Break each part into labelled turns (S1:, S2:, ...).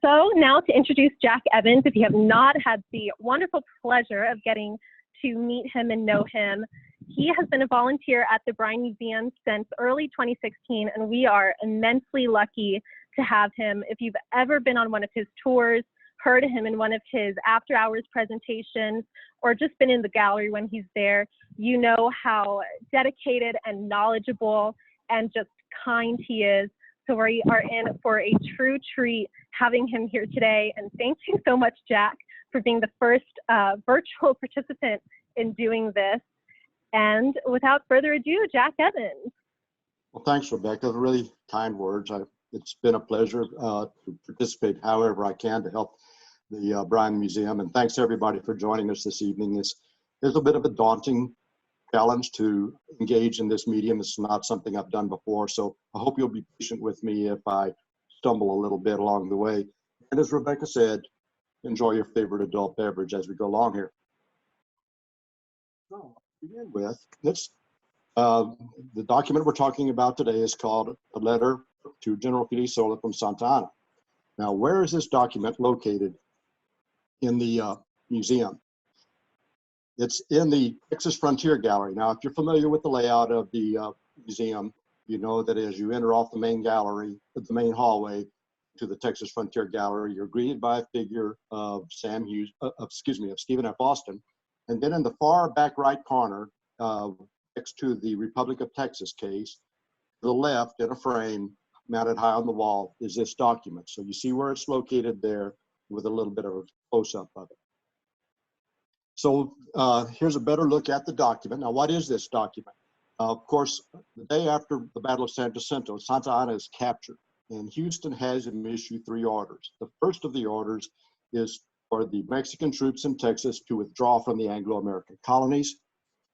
S1: So now to introduce Jack Evans, if you have not had the wonderful pleasure of getting to meet him and know him, he has been a volunteer at the Bryan Museum since early 2016, and we are immensely lucky to have him. If you've ever been on one of his tours, heard him in one of his after-hours presentations, or just been in the gallery when he's there, you know how dedicated and knowledgeable and just kind he is. So we are in for a true treat having him here today. And thank you so much, Jack, for being the first virtual participant in doing this. And without further ado, Jack Evans.
S2: Well, thanks, Rebecca. Really kind words. It's been a pleasure to participate however I can to help the Bryan Museum. And thanks everybody for joining us this evening. It's a bit of a daunting challenge to engage in this medium. It's not something I've done before, so I hope you'll be patient with me if I stumble a little bit along the way. And as Rebecca said, enjoy your favorite adult beverage as we go along here. So, to begin with, the document we're talking about today is called A Letter to General Filisola from Santa Ana. Now, where is this document located in the museum? It's in the Texas Frontier Gallery. Now, if you're familiar with the layout of the museum, you know that as you enter off the main gallery, the main hallway to the Texas Frontier Gallery, you're greeted by a figure of Stephen F. Austin. And then in the far back right corner, next to the Republic of Texas case, to the left in a frame mounted high on the wall is this document. So you see where it's located there with a little bit of a close-up of it. So here's a better look at the document. Now, what is this document? Of course, the day after the Battle of San Jacinto, Santa Ana is captured, and Houston has him issue 3 orders. The first of the orders is for the Mexican troops in Texas to withdraw from the Anglo-American colonies.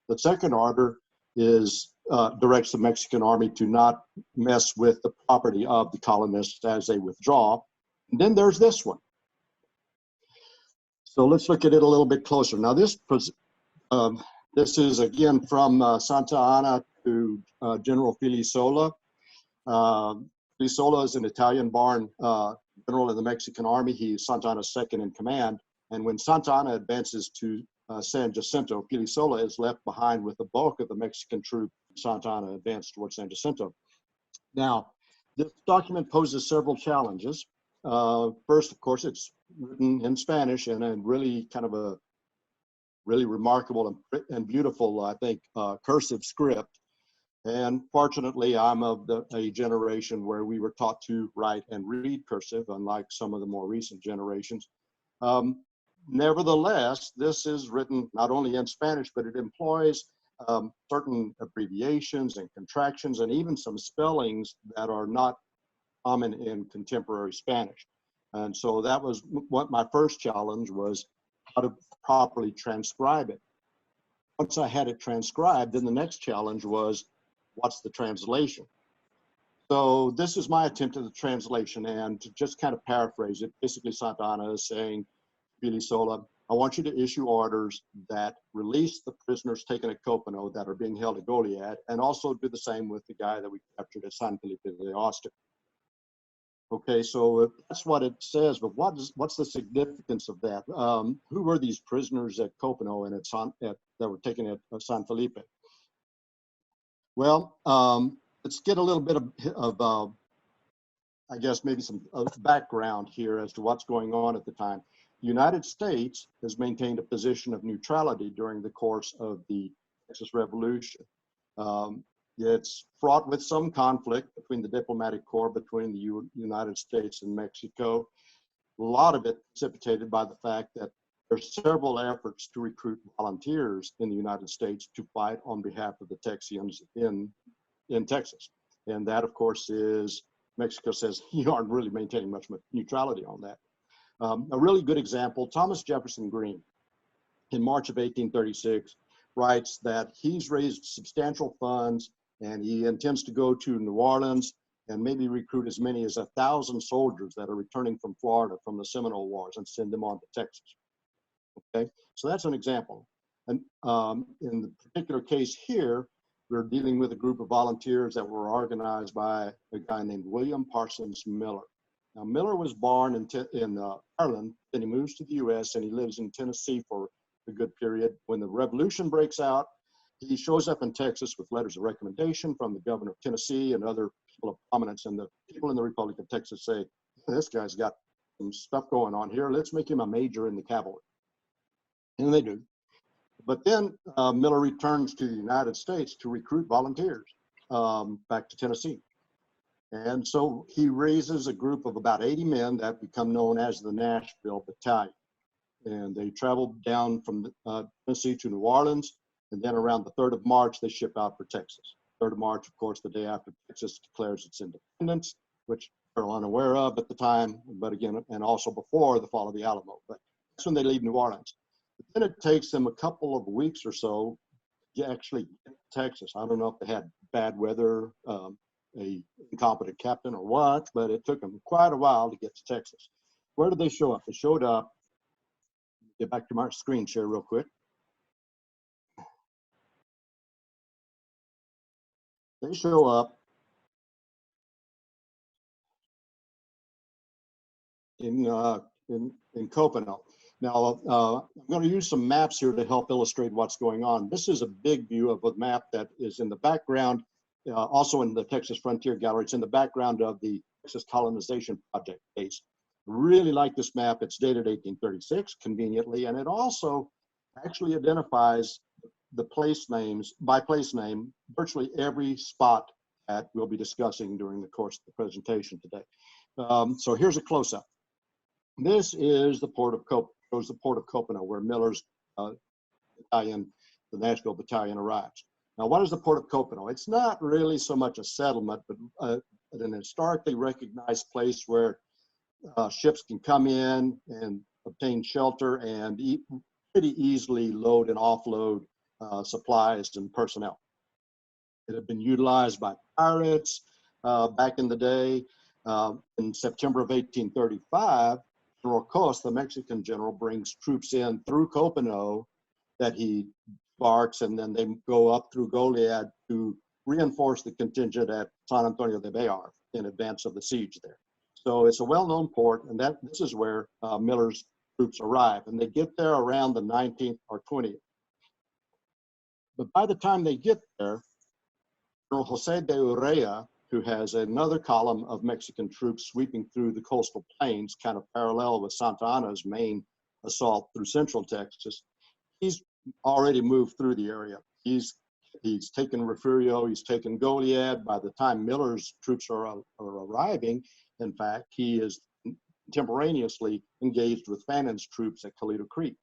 S2: The second order is directs the Mexican army to not mess with the property of the colonists as they withdraw. And then there's this one. So let's look at it a little bit closer. Now this is again from Santa Ana to General Filisola. Filisola is an Italian-born general in the Mexican army. He's Santa Ana's second in command. And when Santa Ana advances to San Jacinto, Filisola is left behind with the bulk of the Mexican troop. Santa Ana advanced towards San Jacinto. Now, this document poses several challenges. First, of course, it's written in Spanish and a really kind of a really remarkable and beautiful, I think, cursive script. And fortunately, I'm of a generation where we were taught to write and read cursive, unlike some of the more recent generations. Nevertheless, this is written not only in Spanish, but it employs certain abbreviations and contractions and even some spellings that are not common in contemporary Spanish. And so that was what my first challenge was, how to properly transcribe it. Once I had it transcribed, then the next challenge was, what's the translation? So this is my attempt at the translation, and to just kind of paraphrase it, basically Santa Ana is saying, Filisola, I want you to issue orders that release the prisoners taken at Copano that are being held at Goliad, and also do the same with the guy that we captured at San Felipe de Austin. Okay, so that's what it says, but what's the significance of that? Who were these prisoners at Copano and that were taken at San Felipe? Well, let's get a little bit of I guess maybe some background here as to what's going on at the time. The United States has maintained a position of neutrality during the course of the Texas Revolution. It's fraught with some conflict between the diplomatic corps between the United States and Mexico. A lot of it precipitated by the fact that there's several efforts to recruit volunteers in the United States to fight on behalf of the Texians in Texas. And that, of course, is Mexico says you aren't really maintaining much neutrality on that. A really good example, Thomas Jefferson Green, in March of 1836, writes that he's raised substantial funds and he intends to go to New Orleans and maybe recruit as many as 1,000 soldiers that are returning from Florida from the Seminole Wars and send them on to Texas. Okay, so that's an example. And in the particular case here, we're dealing with a group of volunteers that were organized by a guy named William Parsons Miller. Now, Miller was born in Ireland, then he moves to the U.S. and he lives in Tennessee for a good period. When the revolution breaks out, he shows up in Texas with letters of recommendation from the governor of Tennessee and other people of prominence. And the people in the Republic of Texas say, this guy's got some stuff going on here. Let's make him a major in the cavalry. And they do. But then Miller returns to the United States to recruit volunteers back to Tennessee. And so he raises a group of about 80 men that become known as the Nashville Battalion. And they travel down from Tennessee to New Orleans. And then around the 3rd of March, they ship out for Texas. 3rd of March, of course, the day after Texas declares its independence, which they're unaware of at the time, but again, and also before the fall of the Alamo. But that's when they leave New Orleans. But then it takes them a couple of weeks or so to actually get to Texas. I don't know if they had bad weather, a incompetent captain or what, but it took them quite a while to get to Texas. Where did they show up? They showed up, get back to my screen share real quick. They show up in Copano. Now, I'm going to use some maps here to help illustrate what's going on. This is a big view of a map that is in the background, also in the Texas Frontier Gallery. It's in the background of the Texas Colonization Project case. Really like this map. It's dated 1836, conveniently, and it also actually identifies the place names, by place name, virtually every spot that we'll be discussing during the course of the presentation today. So here's a close-up. This is the port of Copano, where Miller's battalion, the Nashville Battalion, arrives. Now, what is the port of Copano? It's not really so much a settlement, but an historically recognized place where ships can come in and obtain shelter and pretty easily load and offload supplies and personnel. It had been utilized by pirates back in the day. In September of 1835, General Cos, the Mexican general, brings troops in through Copano that he embarks, and then they go up through Goliad to reinforce the contingent at San Antonio de Bayard in advance of the siege there. So it's a well-known port, and this is where Miller's troops arrive, and they get there around the 19th or 20th. But by the time they get there, General Jose de Urrea, who has another column of Mexican troops sweeping through the coastal plains, kind of parallel with Santa Anna's main assault through central Texas, he's already moved through the area. He's taken Refugio, he's taken Goliad. By the time Miller's troops are arriving, in fact, he is contemporaneously engaged with Fannon's troops at Toledo Creek.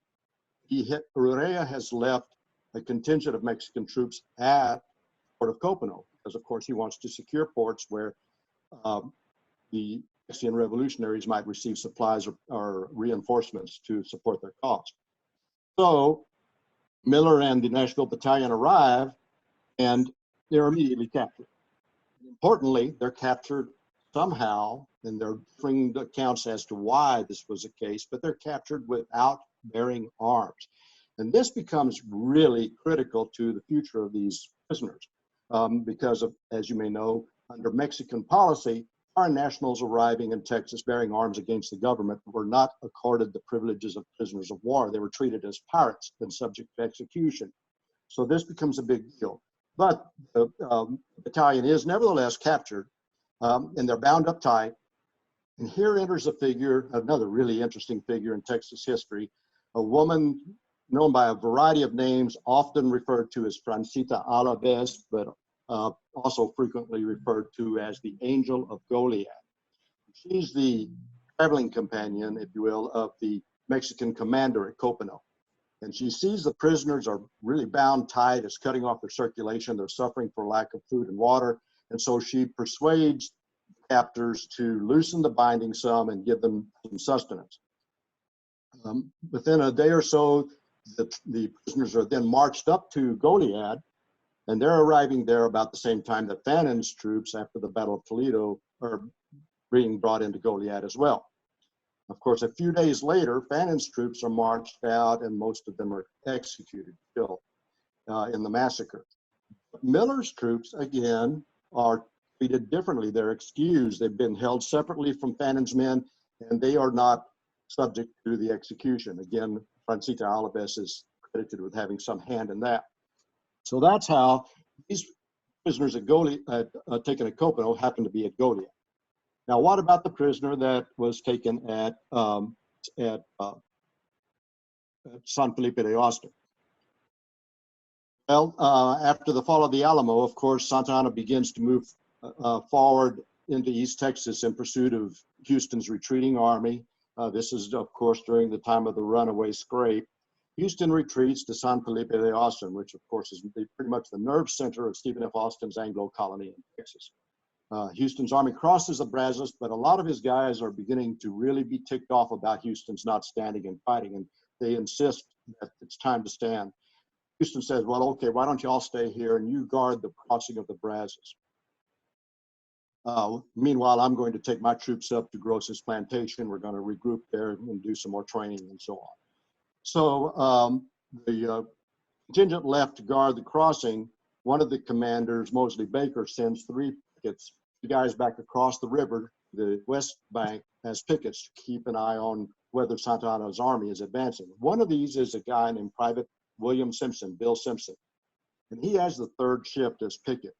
S2: Urrea has left a contingent of Mexican troops at Port of Copano, because of course he wants to secure ports where the Mexican revolutionaries might receive supplies or reinforcements to support their cause. So Miller and the Nashville Battalion arrive, and they're immediately captured. Importantly, they're captured somehow, and there are differing accounts as to why this was the case, but they're captured without bearing arms. And this becomes really critical to the future of these prisoners. Because of, as you may know, under Mexican policy, foreign nationals arriving in Texas bearing arms against the government were not accorded the privileges of prisoners of war. They were treated as pirates and subject to execution. So this becomes a big deal. But the battalion is nevertheless captured, and they're bound up tight. And here enters a figure, another really interesting figure in Texas history, a woman known by a variety of names, often referred to as Francita Alaves, but also frequently referred to as the Angel of Goliad. She's the traveling companion, if you will, of the Mexican commander at Copano. And she sees the prisoners are really bound tight, it's cutting off their circulation, they're suffering for lack of food and water. And so she persuades captors to loosen the binding some and give them some sustenance. Within a day or so, the prisoners are then marched up to Goliad, and they're arriving there about the same time that Fannon's troops, after the Battle of Toledo, are being brought into Goliad as well. Of course, a few days later, Fannon's troops are marched out, and most of them are executed, killed in the massacre. Miller's troops, again, are treated differently. They're excused. They've been held separately from Fannon's men, and they are not subject to the execution. Again, Francita Alves is credited with having some hand in that. So that's how these prisoners at taken at Copano happened to be at Godia. Now, what about the prisoner that was taken at San Felipe de Aosta? Well, after the fall of the Alamo, of course, Santa Anna begins to move forward into East Texas in pursuit of Houston's retreating army. This is, of course, during the time of the runaway scrape. Houston retreats to San Felipe de Austin, which, of course, is pretty much the nerve center of Stephen F. Austin's Anglo colony in Texas. Houston's army crosses the Brazos, but a lot of his guys are beginning to really be ticked off about Houston's not standing and fighting, and they insist that it's time to stand. Houston says, well, okay, why don't you all stay here and you guard the crossing of the Brazos. Meanwhile, I'm going to take my troops up to Gross's plantation. We're going to regroup there and do some more training and so on. So the contingent left to guard the crossing. One of the commanders, Mosley Baker, sends 3 pickets, 2 guys back across the river, the west bank, as pickets to keep an eye on whether Santa Anna's army is advancing. One of these is a guy named Private William Simpson, Bill Simpson, and he has the 3rd shift as picket.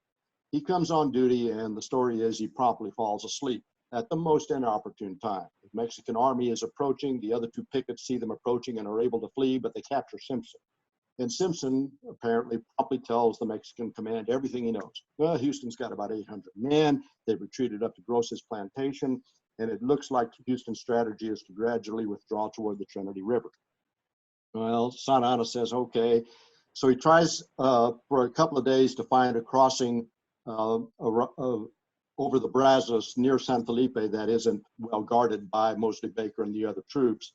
S2: He comes on duty, and the story is he promptly falls asleep at the most inopportune time. The Mexican army is approaching. The other 2 pickets see them approaching and are able to flee, but they capture Simpson. And Simpson apparently promptly tells the Mexican command everything he knows. Well, Houston's got about 800 men. They've retreated up to Gross's plantation, and it looks like Houston's strategy is to gradually withdraw toward the Trinity River. Well, Santa Anna says, okay. So he tries for a couple of days to find a crossing over the Brazos near San Felipe that isn't well guarded by Mosley Baker and the other troops.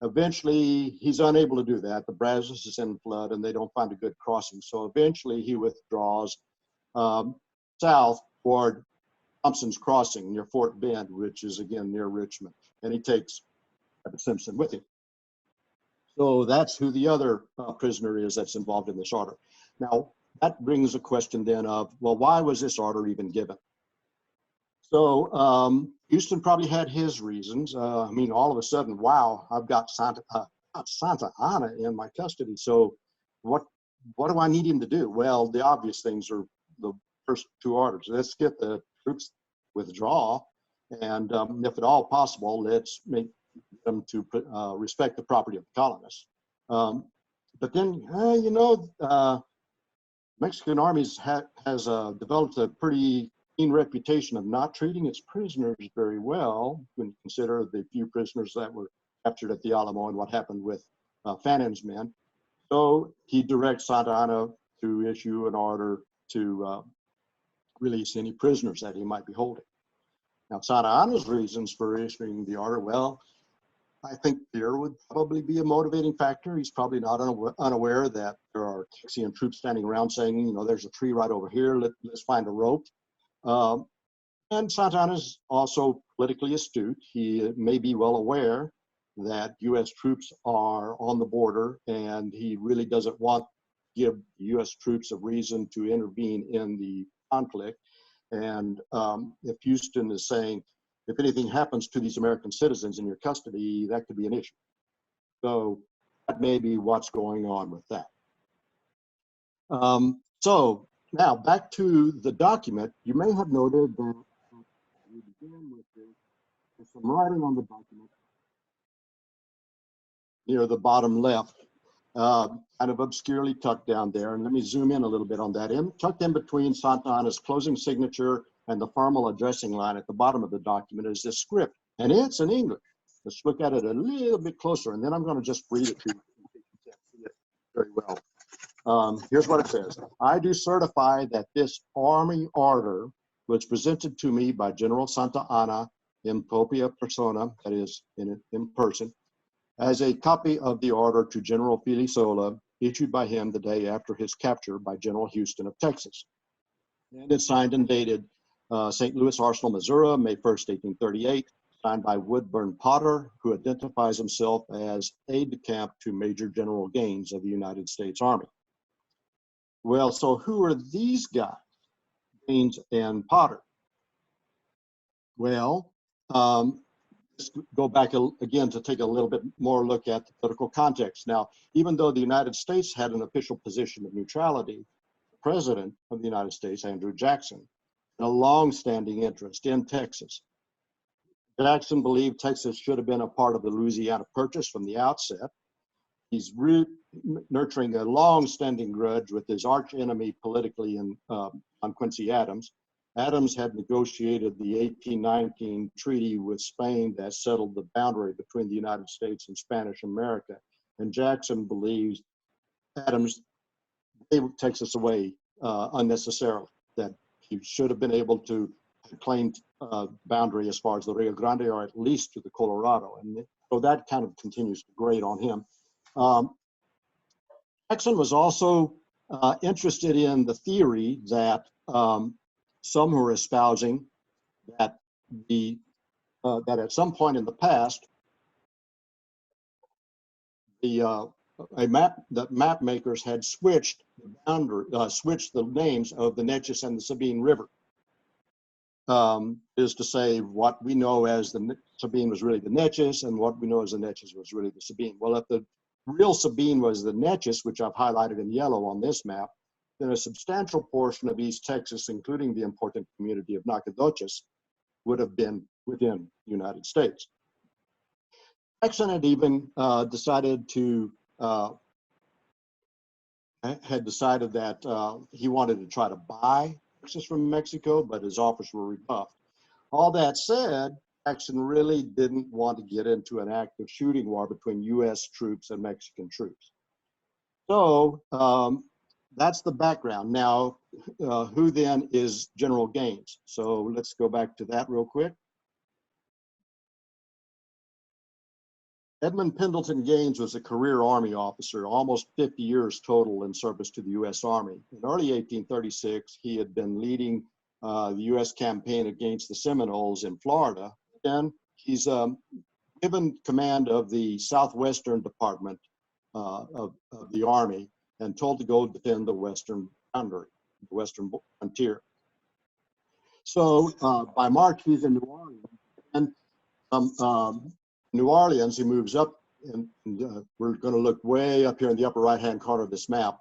S2: Eventually, he's unable to do that. The Brazos is in flood and they don't find a good crossing. So eventually he withdraws south toward Thompson's Crossing near Fort Bend, which is again near Richmond. And he takes Simpson with him. So that's who the other prisoner is that's involved in this order. Now, that brings a question then of, well, why was this order even given? So Houston probably had his reasons. I mean, all of a sudden, wow, I've got Santa Anna in my custody. So what do I need him to do? Well, the obvious things are the first 2 orders. Let's get the troops withdraw, and if at all possible, let's make them to respect the property of the colonists. But then, Mexican armies has developed a pretty keen reputation of not treating its prisoners very well when you consider the few prisoners that were captured at the Alamo and what happened with Fannon's men. So he directs Santa Anna to issue an order to release any prisoners that he might be holding. Now, Santa Anna's reasons for issuing the order, well, I think fear would probably be a motivating factor. He's probably not unaware that there are Texian troops standing around saying, you know, there's a tree right over here, let's find a rope. And Santa Anna's also politically astute. He may be well aware that U.S. troops are on the border, and he really doesn't want to give U.S. troops a reason to intervene in the conflict. And if Houston is saying, if anything happens to these American citizens in your custody, that could be an issue. So that may be what's going on with that. So now back to the document. You may have noted that we begin with this. There's some writing on the document near the bottom left, kind of obscurely tucked down there. And let me zoom in a little bit on that. Tucked in between Santa Anna's closing signature and the formal addressing line at the bottom of the document is this script, and it's in English. Let's look at it a little bit closer, and then I'm going to just read it to you. You can't see it very well. Here's what it says. I do certify that this Army order was presented to me by General Santa Anna in propria persona, that is, in person, as a copy of the order to General Filisola issued by him the day after his capture by General Houston of Texas. And it's signed and dated St. Louis Arsenal, Missouri, May 1st, 1838, signed by Woodburn Potter, who identifies himself as aide-de-camp to Major General Gaines of the United States Army. Well, so who are these guys, Gaines and Potter? Well, let's go back again to take a little bit more look at the political context. Now, even though the United States had an official position of neutrality, the President of the United States, Andrew Jackson, had a long-standing interest in Texas. Jackson believed Texas should have been a part of the Louisiana Purchase from the outset. He's nurturing a long-standing grudge with his arch enemy politically on Quincy Adams. Adams had negotiated the 1819 treaty with Spain that settled the boundary between the United States and Spanish America. And Jackson believes Adams gave Texas away unnecessarily, that he should have been able to claim boundary as far as the Rio Grande or at least to the Colorado. And so that kind of continues to grate on him. Jackson was also interested in the theory that some were espousing that that at some point in the past, the map makers had switched the boundary, switched the names of the Neches and the Sabine River. Is to say, what we know as the Sabine was really the Neches, and what we know as the Neches was really the Sabine. Well, if the real Sabine was the Neches, which I've highlighted in yellow on this map, then a substantial portion of East Texas, including the important community of Nacogdoches, would have been within the United States. Jackson had even decided that he wanted to try to buy Texas from Mexico, but his offers were rebuffed. All that said, Jackson really didn't want to get into an active shooting war between U.S. troops and Mexican troops. So that's the background. Now, who then is General Gaines? So let's go back to that real quick. Edmund Pendleton Gaines was a career Army officer, almost 50 years total in service to the U.S. Army. In early 1836, he had been leading the U.S. campaign against the Seminoles in Florida. And he's given command of the Southwestern Department of the Army and told to go defend the western boundary, the western frontier. So by March, he's in New Orleans. And New Orleans, he moves up, and we're going to look way up here in the upper right-hand corner of this map.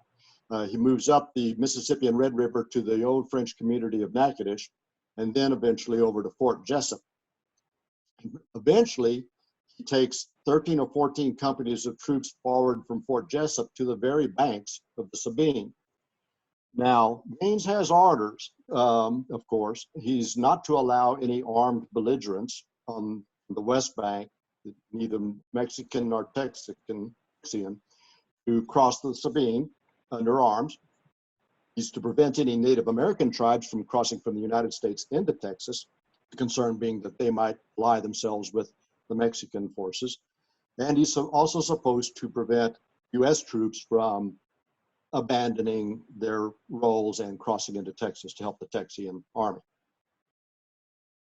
S2: He moves up the Mississippi and Red River to the old French community of Natchitoches, and then eventually over to Fort Jessup. Eventually, he takes 13 or 14 companies of troops forward from Fort Jessup to the very banks of the Sabine. Now, Gaines has orders, of course. He's not to allow any armed belligerents on the West Bank, neither Mexican nor Texian, to cross the Sabine under arms. He's to prevent any Native American tribes from crossing from the United States into Texas, the concern being that they might ally themselves with the Mexican forces. And he's also supposed to prevent U.S. troops from abandoning their roles and crossing into Texas to help the Texian army.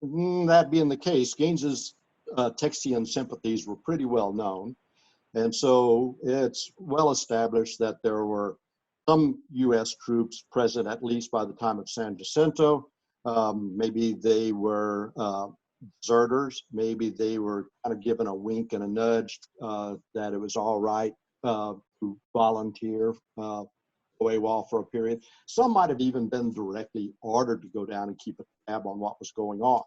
S2: That being the case, Gaines's Texian sympathies were pretty well known. And so it's well established that there were some U.S. troops present at least by the time of San Jacinto. Maybe they were deserters. Maybe they were kind of given a wink and a nudge that it was all right to volunteer AWOL for a period. Some might have even been directly ordered to go down and keep a tab on what was going on.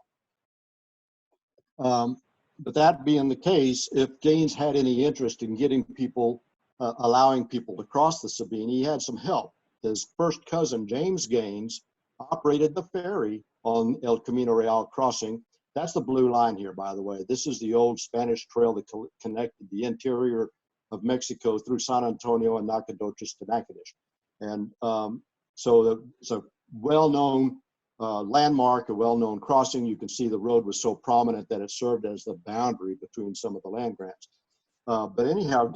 S2: But that being the case, if Gaines had any interest in getting people, allowing people to cross the Sabine, he had some help. His first cousin, James Gaines, operated the ferry on El Camino Real crossing. That's the blue line here, by the way. This is the old Spanish trail that connected the interior of Mexico through San Antonio and Nacogdoches to Natchitoches. And so it's a well-known landmark, a well-known crossing. You can see the road was so prominent that it served as the boundary between some of the land grants. But anyhow,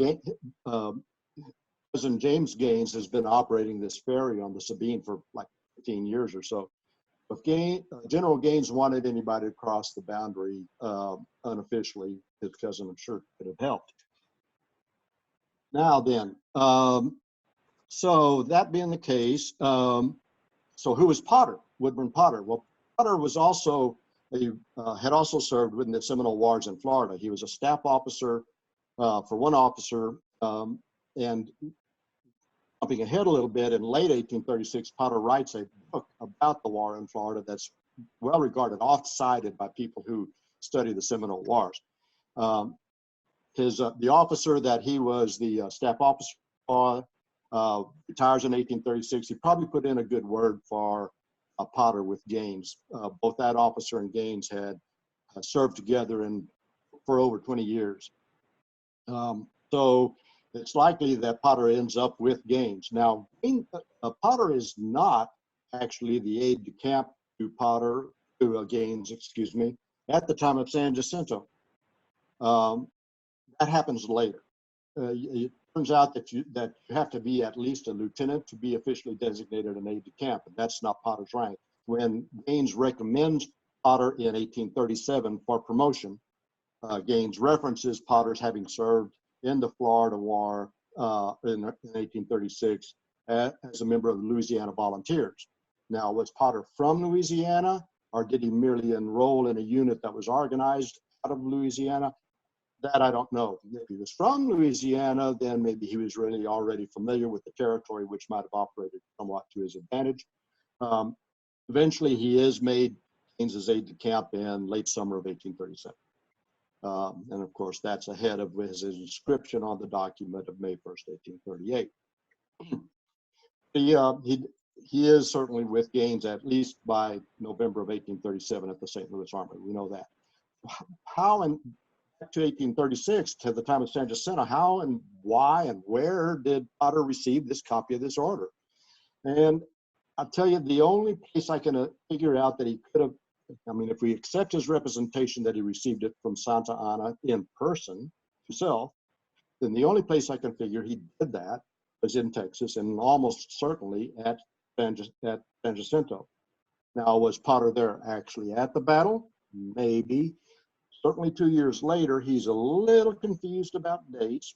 S2: Cousin James Gaines has been operating this ferry on the Sabine for like 15 years or so. If General Gaines wanted anybody to cross the boundary unofficially, his cousin, I'm sure, could have helped. Now then, so that being the case, so who was Potter, Woodburn Potter? Well, Potter was also he had also served within the Seminole Wars in Florida. He was a staff officer for one officer, and jumping ahead a little bit, in late 1836, Potter writes a book about the war in Florida that's well regarded, oft-cited by people who study the Seminole Wars. The officer that he was the staff officer for retires in 1836. He probably put in a good word for Potter with Gaines. Both that officer and Gaines had served together for over 20 years. So it's likely that Potter ends up with Gaines. Now, Potter is not actually the aide-de-camp to Gaines, excuse me, at the time of San Jacinto. That happens later. It turns out that you have to be at least a lieutenant to be officially designated an aide-de-camp, and that's not Potter's rank. When Gaines recommends Potter in 1837 for promotion, Gaines references Potter's having served in the Florida War in 1836 as a member of the Louisiana Volunteers. Now, was Potter from Louisiana, or did he merely enroll in a unit that was organized out of Louisiana? That I don't know. If he was from Louisiana, then maybe he was really already familiar with the territory, which might have operated somewhat to his advantage. Eventually, he is made Gaines's aide-de-camp in late summer of 1837. And of course, that's ahead of his inscription on the document of May 1st, 1838. He is certainly with Gaines at least by November of 1837 at the St. Louis Armory. We know that. How and to 1836, to the time of San Jacinto, how and why and where did Potter receive this copy of this order? And I'll tell you, the only place I can figure out that he could have, I mean, if we accept his representation that he received it from Santa Anna in person himself, then the only place I can figure he did that was in Texas, and almost certainly at San Jacinto. Now, was Potter there actually at the battle? Maybe. Certainly 2 years later, he's a little confused about dates.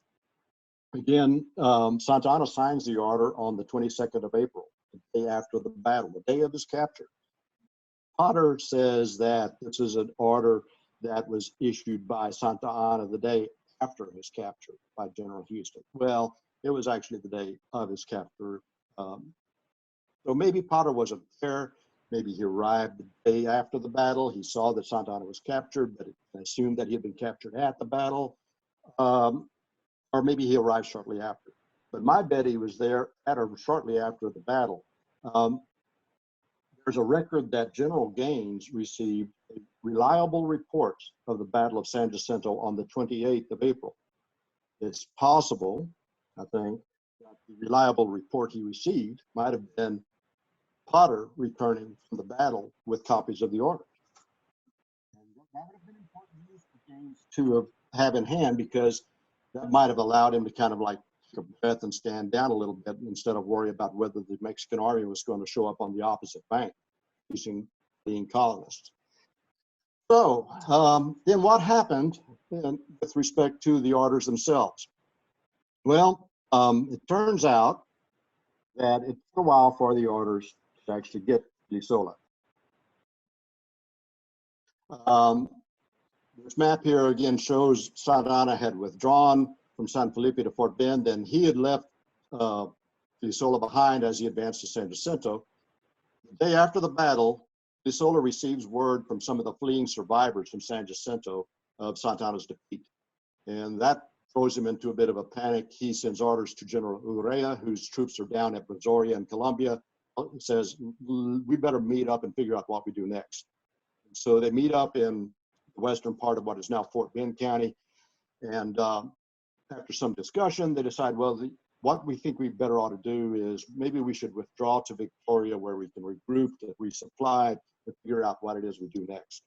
S2: Again, Santa Anna signs the order on the 22nd of April, the day after the battle, the day of his capture. Potter says that this is an order that was issued by Santa Anna the day after his capture by General Houston. Well, it was actually the day of his capture. So maybe Potter wasn't there. Maybe he arrived the day after the battle. He saw that Santa Anna was captured, but assumed that he had been captured at the battle. Or maybe he arrived shortly after. But my bet he was there at or shortly after the battle. There's a record that General Gaines received reliable reports of the Battle of San Jacinto on the 28th of April. It's possible, I think, that the reliable report he received might have been Potter returning from the battle with copies of the order. And that would have been important news for Gaines to have in hand, because that might have allowed him to kind of like take a breath and stand down a little bit instead of worry about whether the Mexican army was going to show up on the opposite bank, using being colonists. So then what happened with respect to the orders themselves? Well, it turns out that it took a while for the orders to actually get Filisola. This map here again shows Santa Anna had withdrawn from San Felipe to Fort Bend, and he had left Filisola behind as he advanced to San Jacinto. The day after the battle, Filisola receives word from some of the fleeing survivors from San Jacinto of Santa Anna's defeat, and that throws him into a bit of a panic. He sends orders to General Urrea, whose troops are down at Brazoria in Colombia. He says, we better meet up and figure out what we do next. And so they meet up in the western part of what is now Fort Bend County, and after some discussion, they decide, well, what we think we better ought to do is maybe we should withdraw to Victoria, where we can regroup, get resupplied, and figure out what it is we do next.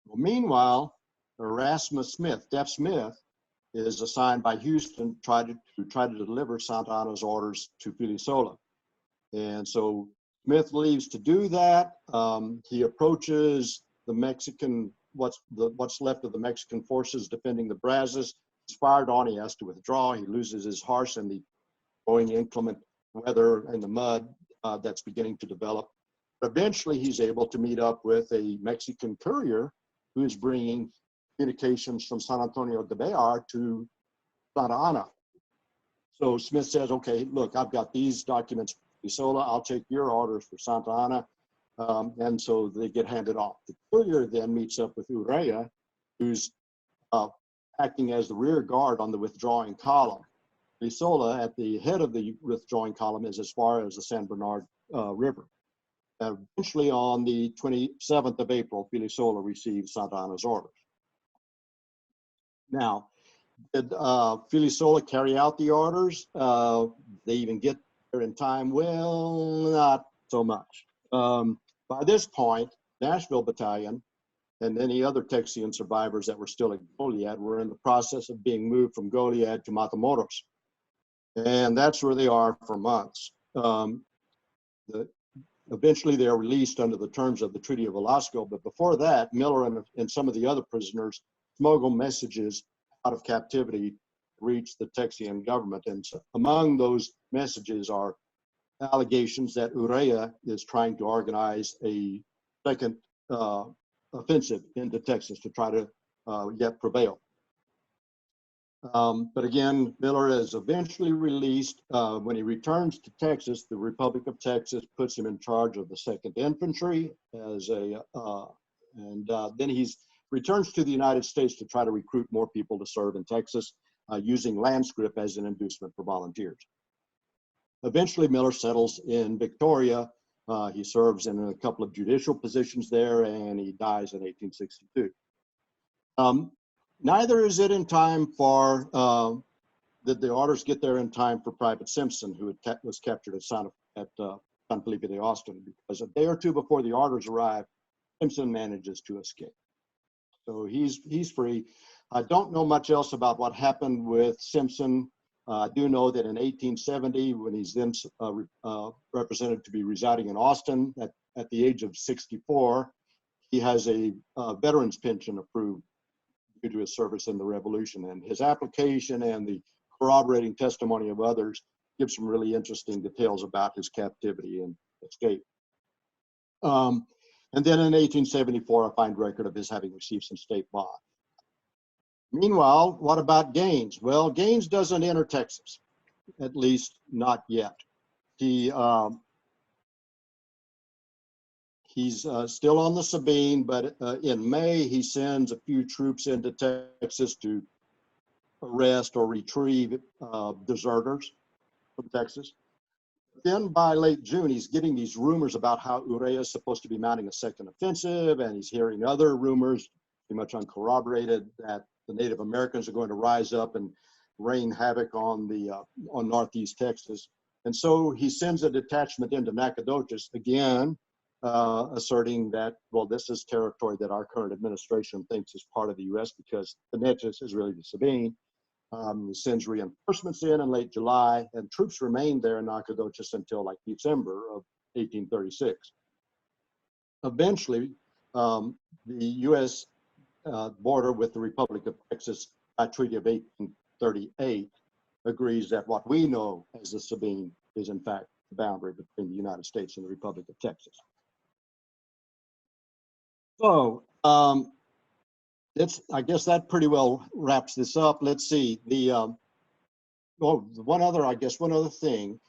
S2: Well, meanwhile, Erasmus Smith, Deaf Smith, is assigned by Houston to try to deliver Santa Anna's orders to Filisola. And so Smith leaves to do that. He approaches the Mexican, what's left of the Mexican forces defending the Brazos. He's fired on, he has to withdraw. He loses his horse in the growing inclement weather and the mud that's beginning to develop. Eventually, he's able to meet up with a Mexican courier who is bringing communications from San Antonio de Bejar to Santa Ana. So Smith says, okay, look, I've got these documents for Filisola. I'll take your orders for Santa Ana. And so they get handed off. The courier then meets up with Urrea, who's acting as the rear guard on the withdrawing column. Filisola, at the head of the withdrawing column, is as far as the San Bernard River. Eventually, on the 27th of April, Filisola received Santa Ana's orders. Now, did Filisola carry out the orders? They even get there in time? Well, not so much. By this point, Nashville Battalion and any other Texian survivors that were still at Goliad were in the process of being moved from Goliad to Matamoros. And that's where they are for months. Eventually, they are released under the terms of the Treaty of Velasco. But before that, Miller and some of the other prisoners smuggle messages out of captivity to reach the Texian government. And so among those messages are allegations that Urrea is trying to organize a second offensive into Texas to try to yet prevail. But again, Miller is eventually released. When he returns to Texas, the Republic of Texas puts him in charge of the 2nd Infantry as then he returns to the United States to try to recruit more people to serve in Texas, using land scrip as an inducement for volunteers. Eventually, Miller settles in Victoria. He serves in a couple of judicial positions there, and he dies in 1862. Neither is it in time for, did the orders get there in time for Private Simpson, who was captured at San Felipe de Austin, because a day or two before the orders arrive, Simpson manages to escape. So he's free. I don't know much else about what happened with Simpson. I do know that in 1870, when he's then represented to be residing in Austin at the age of 64, he has a veteran's pension approved due to his service in the Revolution. And his application and the corroborating testimony of others give some really interesting details about his captivity and escape. And then in 1874, I find record of his having received some state bond. Meanwhile, what about Gaines? Well, Gaines doesn't enter Texas, at least not yet. He's still on the Sabine, but in May, he sends a few troops into Texas to arrest or retrieve deserters from Texas. Then by late June, he's getting these rumors about how Urrea is supposed to be mounting a second offensive, and he's hearing other rumors, pretty much uncorroborated, that the Native Americans are going to rise up and rain havoc on Northeast Texas. And so he sends a detachment into Nacogdoches, again, asserting that, well, this is territory that our current administration thinks is part of the U.S. because the Natchez is really the Sabine. He sends reinforcements in late July, and troops remained there in Nacogdoches until like December of 1836. Eventually, the U.S. Border with the Republic of Texas by Treaty of 1838 agrees that what we know as the Sabine is in fact the boundary between the United States and the Republic of Texas. So I guess that pretty well wraps this up. Let's see. One other thing.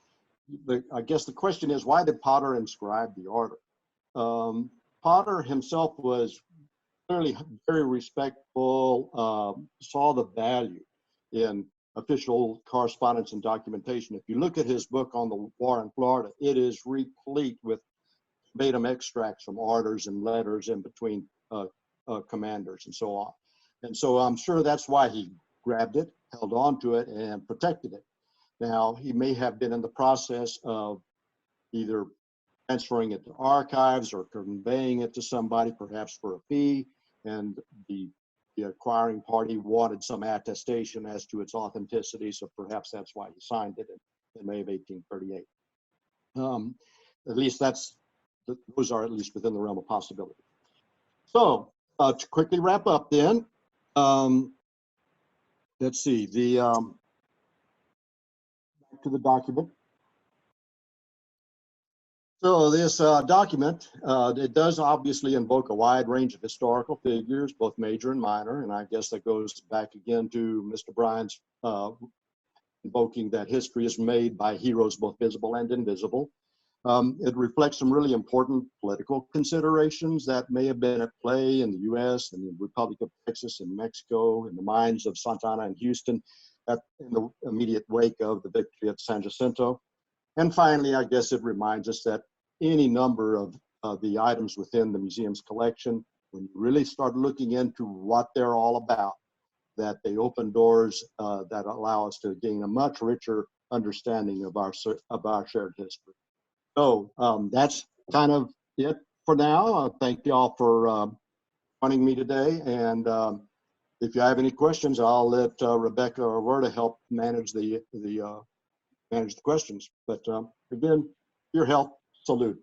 S2: I guess the question is, why did Potter inscribe the order? Potter himself was clearly very respectful, saw the value in official correspondence and documentation. If you look at his book on the war in Florida, it is replete with verbatim extracts from orders and letters in between commanders and so on. And so I'm sure that's why he grabbed it, held on to it, and protected it. Now, he may have been in the process of either transferring it to archives or conveying it to somebody, perhaps for a fee, and the acquiring party wanted some attestation as to its authenticity, so perhaps that's why he signed it in May of 1838. At least those are at least within the realm of possibility. So to quickly wrap up then, let's see, back to the document. So this document, it does obviously invoke a wide range of historical figures, both major and minor, and I guess that goes back again to Mr. Bryan's invoking that history is made by heroes both visible and invisible. It reflects some really important political considerations that may have been at play in the U.S. and the Republic of Texas and Mexico, in the minds of Santa Anna and Houston in the immediate wake of the victory at San Jacinto. And finally, I guess it reminds us that any number of the items within the museum's collection, when you really start looking into what they're all about, that they open doors that allow us to gain a much richer understanding of our shared history. So that's kind of it for now. Thank you all for joining me today. And if you have any questions, I'll let Rebecca or Roberta help manage the questions. But again, your health, salute.